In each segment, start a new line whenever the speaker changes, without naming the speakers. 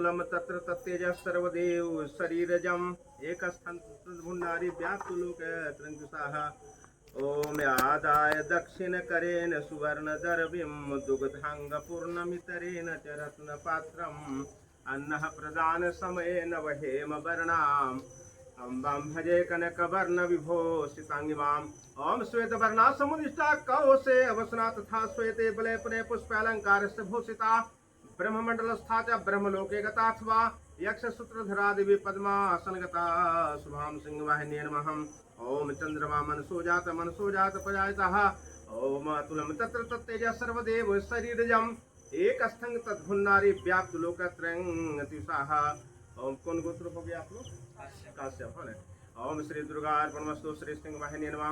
अतुलम तत्र तत्तेज सर्वदेव शरीरजम एकस्थं तद्भुंडारि व्याप्तु लोकत्रंकुशाः ओम आदाय दक्षिण करेण सुवर्णदर्भिं दुग्धांगपूर्णमितरेण च रत्नपात्रम् अन्नः प्रदान समयेन वहेम वर्णाम् अम्बां भजे कनकवर्ण विभो सितांगिमाम् ओम श्वेतवर्णा समुदिष्टा कौसे अवसना तथा श्वेते बले पुने पुष्पालंकारस्य भूषिता ब्रह्ममंडलस्था च ब्रह्मलोके गताथवा यक्षसूत्रधरा देवी पद्मासनगता शुभां सिंहवाहिन्ये नमः ओम चंद्रमा मनसो जात प्रजायतः ओम अतुलम तत्र तत्तेज सर्वदेव शरीरजम् एकस्थं तद्भुन्नारि व्याप्त लोकत्रयं अतिशाः ओम कौन गोत्र हो गया आप लोग? काश्यप है। ओम श्री दुर्गा अर्पणमस्तु श्री सिंहवाहिन्ये नमः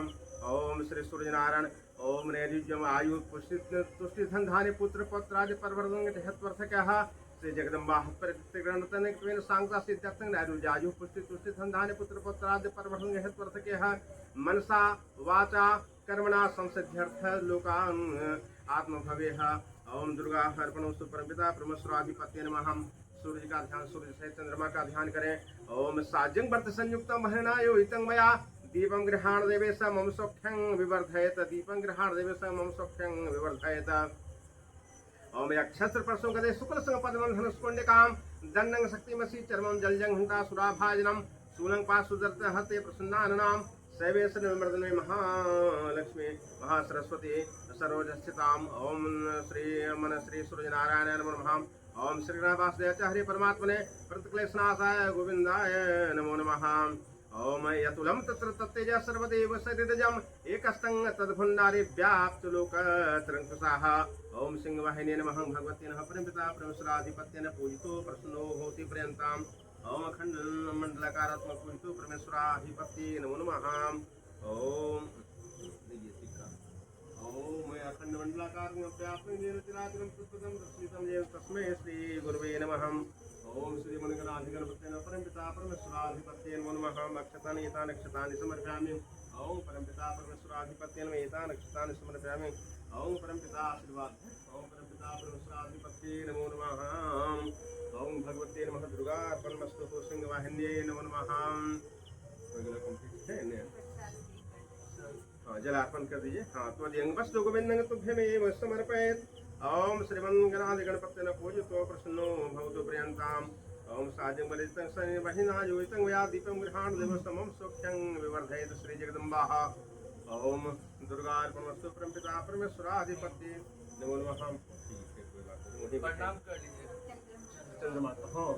ओम श्री सूर्यनारायण ओम नैर्युज्यम आयु तुष्टि धनधान्य पुत्र पौत्रादि परवर्धन हेत्वर्थकः श्री जगदम्बा प्रतिग्रहणतन सांगता सिद्ध्यर्थं नैर्युज्यायु पुष्टि तुष्टि धनधान्य पुत्र पौत्रादि परवर्धन हेत्वर्थकः मनसा वाचा कर्मणा संसिद्ध्यर्थ लोकान् आत्मभवेह ओम दुर्गा अर्पणमस्तु परमपिता परमेश्वराधिपत्ये नमः सूर्य का ध्यान सूर्य सहित चंद्रमा का ध्यान करें ओम साजंग व्रत संयुक्त महनायो इतं मया दीपं गृहाण देवे स मम सौख्यं विवर्धयत दीपं गृहाण देवे स मम सौख्यं विवर्धयत ओम यक्षत्र परसों गदे शुक्ल संग पद्मं धनुष्कोण्डिकां दण्डं शक्तिमसि चर्मं जलजं हंता सुराभाजनं शूलं पाशुदर्त हते प्रसन्नानां सैवेशन विमर्दने महालक्ष्मी महासरस्वती सरोजस्थिताम् ओम श्री सूर्यनारायण नमः ओम श्री गणवासुदेवाय हरे परमात्मने प्रतिक्लेशनाशाय गोविंदाय नमो नमः ओम यतुलम तत्र तत्तेज सर्वदेव शरीरजम् एकस्थं तद्भुंडारि व्याप्त लोकत्रंकुशाः ओम सिंहवाहिन्ये नमः भगवते नमः परमपिता परमेश्वराधिपत्येन पूजितो प्रसन्नो भवति पर्यन्ताम् ओम अखंड मंडलाकारात्मक पूजितो परमेश्वराधिपत्ये नमो नमः ओम ओम अखंड मंडलाकार तस्मै श्री गुरुवे नमः ओम श्री मनगणाधिगणपते परमपिता परमेश्वराधिपत्ये नमो नमः अक्षतानि एतानि नक्षतानि समर्पयामि ओम परमपिता परमेश्वराधिपत्ये नमः एतानि नक्षतानि समर्पयामि ओम परमपिता आशीर्वाद ओम परमपिता परमेश्वराधिपत्ये नमो नमः ओम भगवते नमः दुर्गा अर्पणमस्तु सिंहवाहिन्ये नमो नमः जलार्पण कर दीजिए। हाँ तो अंग वस्तु गोविंद तुभ्यमेव समर्पयेत् ओम श्रीमन्गणाधिगणपते न पूजितो प्रसन्नो भवतु पर्यन्ताम् ओम साजं बलितं सनिवहिनायोइतं वया दीपं गृहाण देवस्तमं सौख्यं विवर्धयेत् श्री जगदम्बाः ओम दुर्गा अर्पणमस्तु परमपिता परमेश्वराधिपत्ये नमो नमः। प्रणाम कर लीजिए चंद्रमाता। हाँ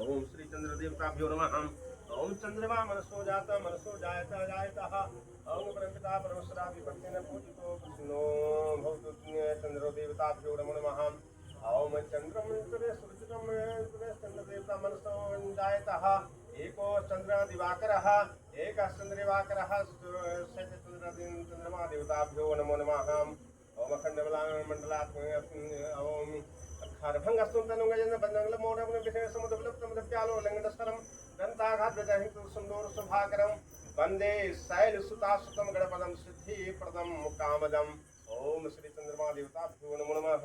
ओम श्री चंद्र देवताभ्यो नमः ओम चंद्रमा मनसो जायत जायतः ओम परमपिता परमेश्वराधिपत्येन पूजितो प्रसन्नो भवतु चंद्रो देवताभ्यो नमो नमः ओम चंद्रं सूर्यं चंद्रदेवता मनसो जायतः एको चंद्र दिवाकरः एकः चंद्र दिवाकरः चंद्रमा देवताभ्यो नमो नमः ओम अखंडमंडलात्मक ओम खारभंगस्तुन्तनुगजन बन्नंगलमोढं विषय समुद्रप्यालो लंगडस्करं दंताघात विदहितु सुंदर शुभाकरं वंदे शैलसुतासुतं गणपदं सिद्धिप्रदं कामदम् ओम श्री चंद्रमा देवताभ्यो नमो नमः।